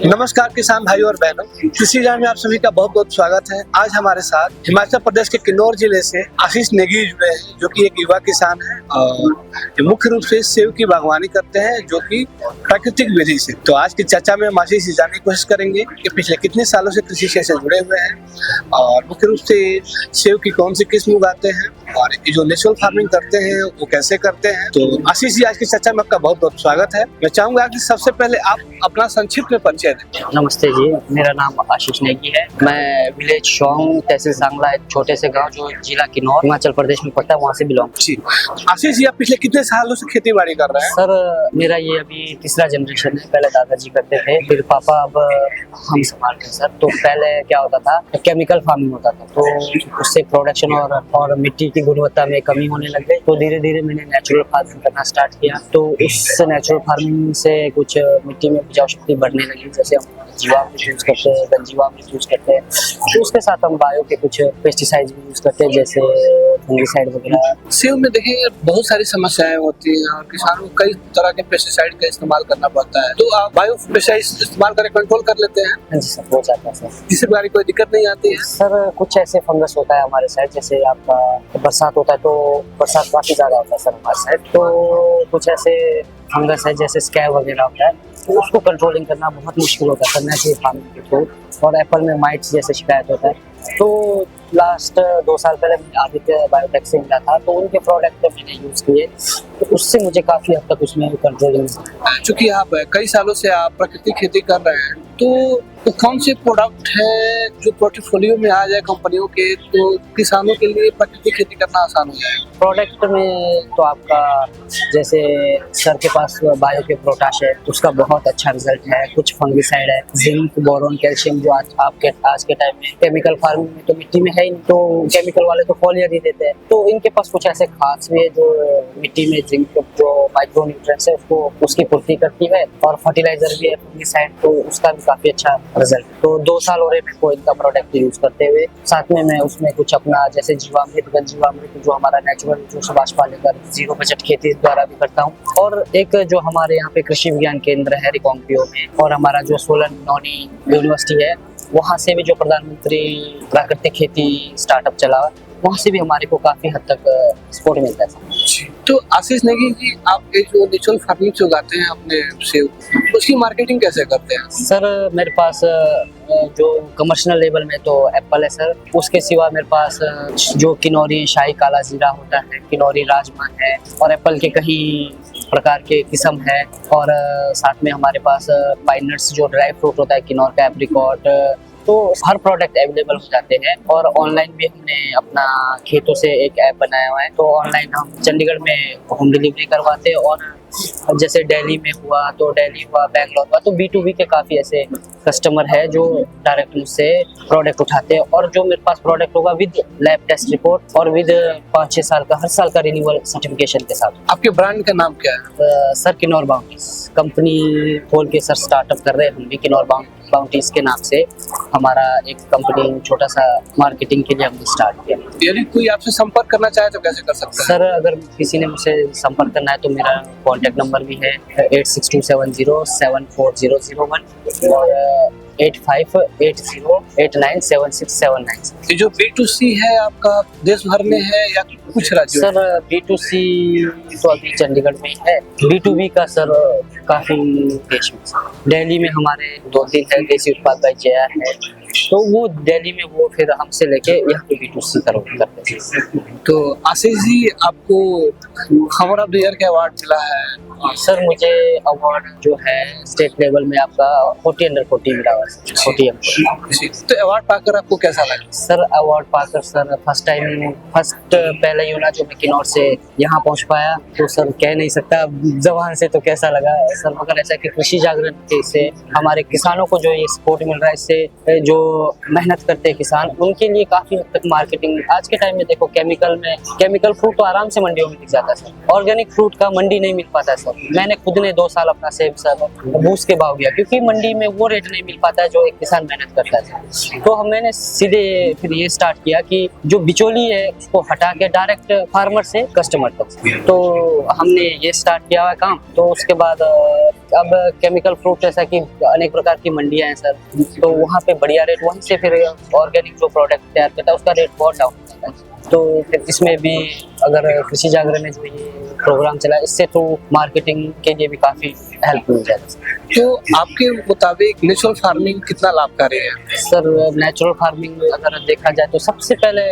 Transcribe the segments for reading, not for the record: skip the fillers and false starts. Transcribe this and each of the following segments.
नमस्कार किसान भाइयों और बहनों, कृषि ज्ञान में आप सभी का बहुत बहुत स्वागत है। आज हमारे साथ हिमाचल प्रदेश के किन्नौर जिले से आशीष नेगी जुड़े हैं, जो कि एक युवा किसान है और ये मुख्य रूप से सेब की बागवानी करते हैं, जो कि प्राकृतिक विधि से। तो आज की चर्चा में हम आशीष से जानने की कोशिश करेंगे कि पिछले कितने सालों से कृषि से जुड़े हुए हैं और मुख्य रूप से सेब की कौन सी किस्म उगाते हैं और ये जो नेचुरल फार्मिंग करते हैं वो कैसे करते हैं। तो आशीष जी, आज की चर्चा में आपका बहुत बहुत स्वागत है। मैं चाहूंगा कि सबसे पहले आप अपना संक्षिप्त में परिचय दें। नमस्ते जी, मेरा नाम आशीष नेगी है। मैं विलेज शोंग, तहसील सांगला, एक छोटे से गांव जो जिला किन्नौर हिमाचल प्रदेश में पड़ता है, वहाँ से बिलोंग। जी आशीष जी, आप पिछले कितने सालों से खेती बाड़ी कर रहे हैं? सर, मेरा ये अभी तीसरा जनरेशन है। पहले दादाजी करते थे, फिर पापा, अब हम संभालते हैं सर। तो पहले क्या होता था, केमिकल फार्मिंग होता था, तो उससे प्रोडक्शन और मिट्टी की गुणवत्ता में कमी होने लग गई। तो धीरे धीरे मैंने नेचुरल फार्मिंग करना स्टार्ट किया। तो उस नेचुरल फार्मिंग से कुछ मिट्टी में उपजाऊ शक्ति बढ़ने लगी। जैसे हम जीवामृत यूज करते हैं, गंजीवामृत यूज करते हैं, तो उसके साथ हम बायो के कुछ पेस्टिसाइड्स भी यूज करते हैं, जैसे फंगिसाइड वगैरह। सेब में देखिए बहुत सारी समस्याएं होती हैं और किसानों को कई तरह के पेस्टिसाइड का इस्तेमाल करना पड़ता है। तो आप बायो पेस्टिसाइड इस्तेमाल करके कंट्रोल कर लेते हैं? हाँ जी सर, हो जाता है सर। किसी प्रकार की कोई दिक्कत नहीं आती है? सर, कुछ ऐसे फंगस होता है हमारे साइड, जैसे आपका बरसात होता है तो बरसात काफी ज्यादा होता है सर हमारे साइड। तो कुछ ऐसे फंगस है जैसे स्कैब वगैरह होता है, तो उसको कंट्रोलिंग करना बहुत मुश्किल होता है सर नेचुरल फार्मिंग के थ्रू। और एप्पल में माइट्स जैसे शिकायत होता है। तो लास्ट 2 साल पहले मैंने आदित्य बायोटेक से मिला था, तो उनके प्रोडक्ट मैंने यूज किए, तो उससे मुझे काफी हद तक उसमें कंट्रोलिंग। चूंकि आप कई सालों से आप प्राकृतिक खेती कर रहे हैं, तो कौन से प्रोडक्ट है जो पोर्टफोलियो में आ जाए कंपनियों के, तो किसानों के लिए प्राकृतिक खेती करना आसान हो जाए? प्रोडक्ट में तो आपका जैसे सर के पास बायो के पोटाश है, उसका बहुत अच्छा रिजल्ट है। कुछ फंगिसाइड है, जिंक, बोरोन, कैल्शियम, जो आज के टाइम में केमिकल फार्मिंग में तो मिट्टी में है ही नहीं, तो केमिकल वाले तो फोलियर ही देते हैं। तो इनके पास कुछ ऐसे खास भी है जो मिट्टी में जिंक, जो माइक्रो न्यूट्रिएंट्स है, उसकी पूर्ति करती है। और फर्टिलाइजर भी है फंगिसाइड, तो उसका भी काफी अच्छा रिजल्ट। तो 2 साल हो रहे मेरे को इनका प्रोडक्ट यूज करते हुए। साथ में मैं उसमें कुछ अपना जैसे जीवामृत, गंजीवामृत, जो हमारा नेचुरल जो सुभाष पालेकर जीरो बजट खेती द्वारा भी करता हूँ। और एक जो हमारे यहाँ पे कृषि विज्ञान केंद्र है रिकांगपिओ में, और हमारा जो सोलन नौनी यूनिवर्सिटी है, वहाँ से भी जो प्रधानमंत्री प्राकृतिक खेती स्टार्टअप चला, वहाँ से भी हमारे को काफी हद तक सपोर्ट मिलता है। तो आशीष नेगी जी, आप एक जो नेचुरल फार्मिंग से उगाते हैं अपने सेब, उसकी मार्केटिंग कैसे करते हैं? सर, मेरे पास जो कमर्शियल लेवल में तो एप्पल है सर। उसके सिवा मेरे पास जो किन्नौरी शाही काला जीरा होता है, किन्नौरी राजमा है, और एप्पल के कई प्रकार के किस्म है। और साथ में हमारे पास पाइन नट्स जो ड्राई फ्रूट होता है, किन्नौर का एप्रिकॉट, तो हर प्रोडक्ट अवेलेबल हो जाते हैं। और ऑनलाइन भी हमने अपना खेतों से एक ऐप बनाया हुआ है, तो ऑनलाइन हम चंडीगढ़ में होम डिलीवरी करवाते हैं। और जैसे दिल्ली में हुआ तो दिल्ली हुआ, बैंगलोर हुआ, तो B2B के काफ़ी ऐसे कस्टमर है जो डायरेक्ट मुझसे प्रोडक्ट उठाते हैं। और जो मेरे पास प्रोडक्ट होगा विद लैब टेस्ट रिपोर्ट और विद 5-6 साल का हर साल का रिन्यूअल सर्टिफिकेशन के साथ। आपके ब्रांड का नाम क्या है? सर, किन्नौर बाउंटीज कंपनी खोल के सर स्टार्टअप कर रहे हैं हम भी। किन्नौर बाउंटीज के नाम से हमारा एक कंपनी छोटा सा मार्केटिंग के लिए हमने स्टार्ट किया। यदि कोई आपसे संपर्क करना चाहे तो कैसे कर सकते हैं? सर, अगर किसी ने मुझसे संपर्क करना है तो मेरा कॉन्टैक्ट नंबर भी है 8627074001 और 8580897679। ये जो B2C है आपका देश भर में है या कुछ राज्यों? सर, B2C तो अभी चंडीगढ़ में ही है। B2B का सर काफी देश में, दिल्ली में हमारे 2-3 है, देसी उत्पाद बाई जया है, तो वो दिल्ली में वो फिर हमसे लेके यहाँ पे B2C करते हैं। तो आशीष जी, आपको खबर ऑफ द ईयर का अवार्ड मिला है। सर, मुझे अवार्ड जो है स्टेट लेवल में आपका 40 अंडर 40 मिला हुआ है। 40 तो अवार्ड पाकर आपको कैसा लगा? सर, अवार्ड पाकर सर फर्स्ट पहले यूना जो मैं किन्नौर से यहाँ पहुँच पाया, तो सर कह नहीं सकता जबान से तो कैसा लगा सर। मगर ऐसा कि कृषि जागरण से हमारे किसानों को जो ये सपोर्ट मिल रहा है, इससे जो मेहनत करते हैं किसान, उनके लिए काफी हद तक मार्केटिंग। आज के टाइम में देखो केमिकल फ्रूट तो आराम से मंडियों में दिख जाता है सर, ऑर्गेनिक फ्रूट का मंडी नहीं मिल पाता है सर। सर। मैंने खुद ने 2 साल अपना सेव सर बूस्ट के भाव किया, क्योंकि मंडी में वो रेट नहीं मिल पाता है जो एक किसान मेहनत करता है। तो मैंने सीधे फिर ये स्टार्ट किया कि जो बिचौली है उसको हटा के डायरेक्ट फार्मर से कस्टमर तक, तो हमने ये स्टार्ट किया हुआ काम। तो उसके बाद अब केमिकल फ्रूट जैसा कि अनेक प्रकार की मंडियां हैं सर, तो वहाँ पे बढ़िया रेट, वहीं से फिर ऑर्गेनिक जो प्रोडक्ट तैयार करता है उसका रेट बहुत डाउन होता है। तो फिर इसमें भी अगर कृषि जागरण में जो ये प्रोग्राम चला, इससे तो मार्केटिंग के लिए भी काफ़ी हेल्प मिल जाएगा। तो आपके मुताबिक नेचुरल फार्मिंग कितना लाभकारी है? सर नेचुरल फार्मिंग अगर देखा जाए तो सबसे पहले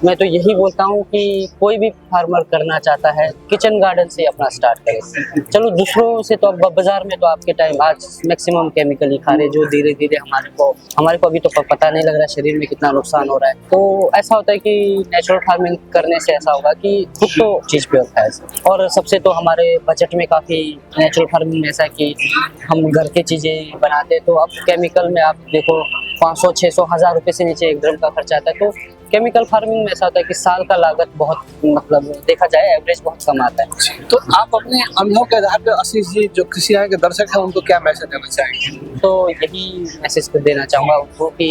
मैं तो यही बोलता हूँ कि कोई भी फार्मर करना चाहता है किचन गार्डन से अपना स्टार्ट करे। चलो दूसरों से तो अब बाजार में तो आपके टाइम आज मैक्सिमम केमिकल ही खा रहे, जो धीरे धीरे हमारे को अभी तो पता नहीं लग रहा है शरीर में कितना नुकसान हो रहा है। तो ऐसा होता है कि नेचुरल फार्मिंग करने से ऐसा होगा कि खुद तो चीज़ प्योर खाए, और सबसे तो हमारे बजट में काफ़ी नेचुरल फार्मिंग में ऐसा कि हम घर की चीज़ें बनाते हैं। तो अब केमिकल में आप देखो 500, 600, 1000 रुपये से नीचे एक ड्रम का खर्चा आता है। तो केमिकल फार्मिंग में ऐसा होता है कि साल का लागत बहुत, मतलब देखा जाए एवरेज बहुत कम आता है। तो आप अपने अनुभव के आधार पर आशीष जी, जो कृषि आय के दर्शक हैं, उनको क्या मैसेज देना चाहेंगे? तो यही मैसेज देना चाहूँगा उनको कि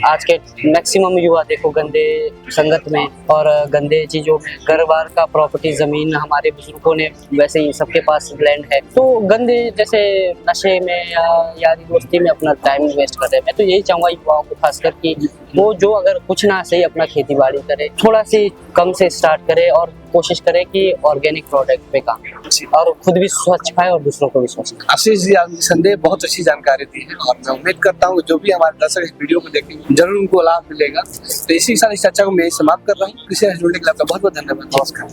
आज के मैक्सिमम युवा देखो गंदे संगत में और गंदे चीज़ों में, घर बार का प्रॉपर्टी ज़मीन हमारे बुजुर्गों ने, वैसे ही सबके पास लैंड है, तो गंदे जैसे नशे में या यारी दोस्ती में अपना टाइम वेस्ट कर रहे हैं। मैं तो यही चाहूँगा युवाओं को खासकर कि वो जो अगर कुछ ना सही अपना खेती बाड़ी करे, थोड़ा सी कम से स्टार्ट करे और कोशिश करे कि ऑर्गेनिक प्रोडक्ट पे काम करे और खुद भी स्वच्छ खाए और दूसरों को भी स्वच्छ खाए। आशीष जी, आपने संदेह बहुत अच्छी जानकारी दी है और मैं उम्मीद करता हूँ जो भी हमारे दर्शक इस वीडियो को देखेंगे जरूर उनको लाभ मिलेगा। तो इसी के साथ इस चर्चा को मैं समाप्त कर रहा हूँ। कृषि से जुड़ने के लिए आपका बहुत बहुत धन्यवाद। नमस्कार।